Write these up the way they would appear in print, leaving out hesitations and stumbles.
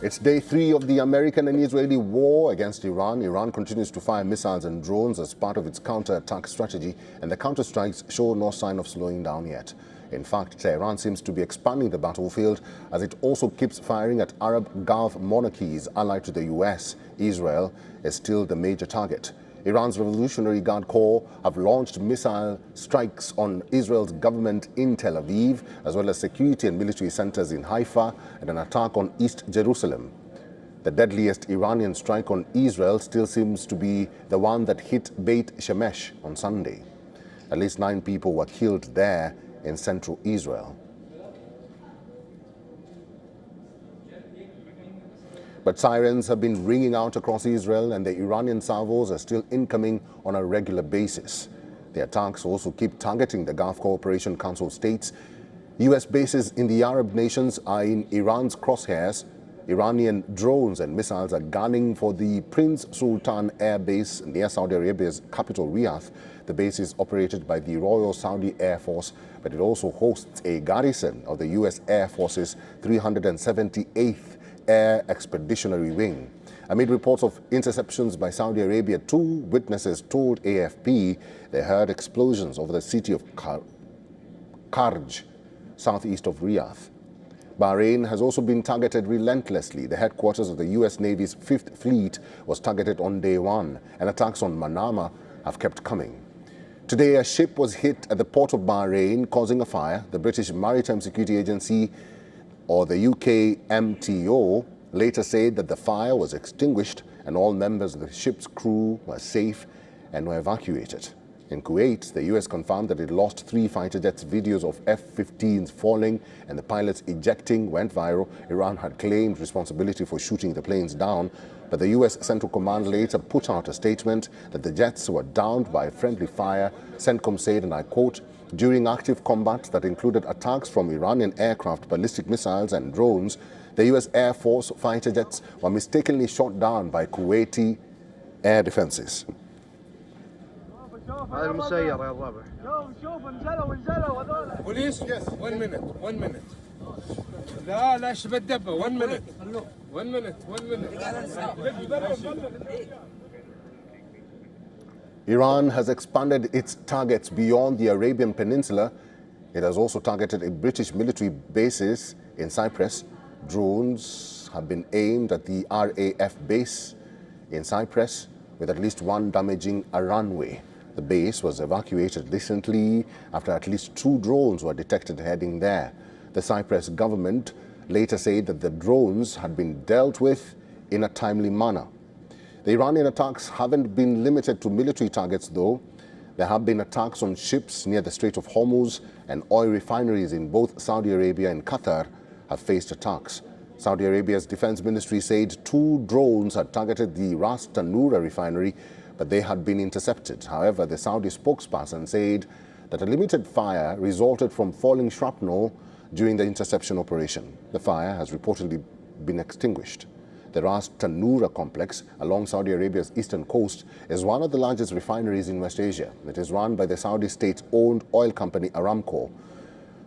It's day 3 of the American and Israeli war against Iran. Iran continues to fire missiles and drones as part of its counterattack strategy, and the counterstrikes show no sign of slowing down yet. In fact, Tehran seems to be expanding the battlefield as it also keeps firing at Arab Gulf monarchies allied to the US. Israel is still the major target. Iran's Revolutionary Guard Corps have launched missile strikes on Israel's government in Tel Aviv, as well as security and military centers in Haifa and an attack on East Jerusalem. The deadliest Iranian strike on Israel still seems to be the one that hit Beit Shemesh on Sunday. At least 9 people were killed there in central Israel. But sirens have been ringing out across Israel, and the Iranian salvos are still incoming on a regular basis. The attacks also keep targeting the Gulf Cooperation Council states. U.S. bases in the Arab nations are in Iran's crosshairs. Iranian drones and missiles are gunning for the Prince Sultan Air Base near Saudi Arabia's capital, Riyadh. The base is operated by the Royal Saudi Air Force, but it also hosts a garrison of the U.S. Air Force's 378th Air Expeditionary Wing. Amid reports of interceptions by Saudi Arabia, 2 witnesses told AFP they heard explosions over the city of Karj, southeast of Riyadh. Bahrain has also been targeted relentlessly. The headquarters of the U.S. Navy's 5th Fleet was targeted on day 1, and attacks on Manama have kept coming. Today, a ship was hit at the port of Bahrain, causing a fire. The British Maritime Security Agency, or the UK MTO, later said that the fire was extinguished and all members of the ship's crew were safe and were evacuated. In Kuwait, the US confirmed that it lost 3 fighter jets. Videos of F-15s falling and the pilots ejecting went viral. Iran had claimed responsibility for shooting the planes down, but the US Central Command later put out a statement that the jets were downed by friendly fire. CENTCOM said, and I quote, "During active combat that included attacks from Iranian aircraft, ballistic missiles and drones, the US Air Force fighter jets were mistakenly shot down by Kuwaiti air defenses." Police, yes, 1 minute, 1 minute. لا لا شبه الدبة 1 minute 1 minute 1 minute. Iran has expanded its targets beyond the Arabian Peninsula. It has also targeted a British military bases in Cyprus. Drones have been aimed at the RAF base in Cyprus, with at least 1 damaging a runway. The base was evacuated recently after at least 2 drones were detected heading there. The Cyprus government later said that the drones had been dealt with in a timely manner. The Iranian attacks haven't been limited to military targets, though. There have been attacks on ships near the Strait of Hormuz, and oil refineries in both Saudi Arabia and Qatar have faced attacks. Saudi Arabia's defense ministry said 2 drones had targeted the Ras Tanura refinery, but they had been intercepted. However, the Saudi spokesperson said that a limited fire resulted from falling shrapnel during the interception operation. The fire has reportedly been extinguished. The Ras Tanura complex along Saudi Arabia's eastern coast is one of the largest refineries in West Asia. It is run by the Saudi state-owned oil company Aramco.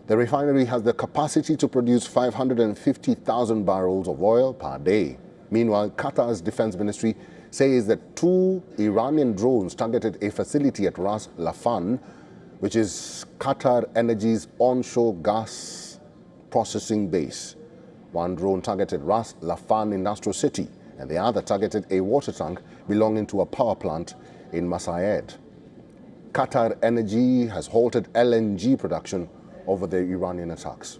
The refinery has the capacity to produce 550,000 barrels of oil per day. Meanwhile, Qatar's defense ministry says that 2 Iranian drones targeted a facility at Ras Laffan, which is Qatar Energy's onshore gas processing base. 1 drone targeted Ras Laffan industrial city, and the other targeted a water tank belonging to a power plant in Masayed. Qatar Energy has halted LNG production over the Iranian attacks.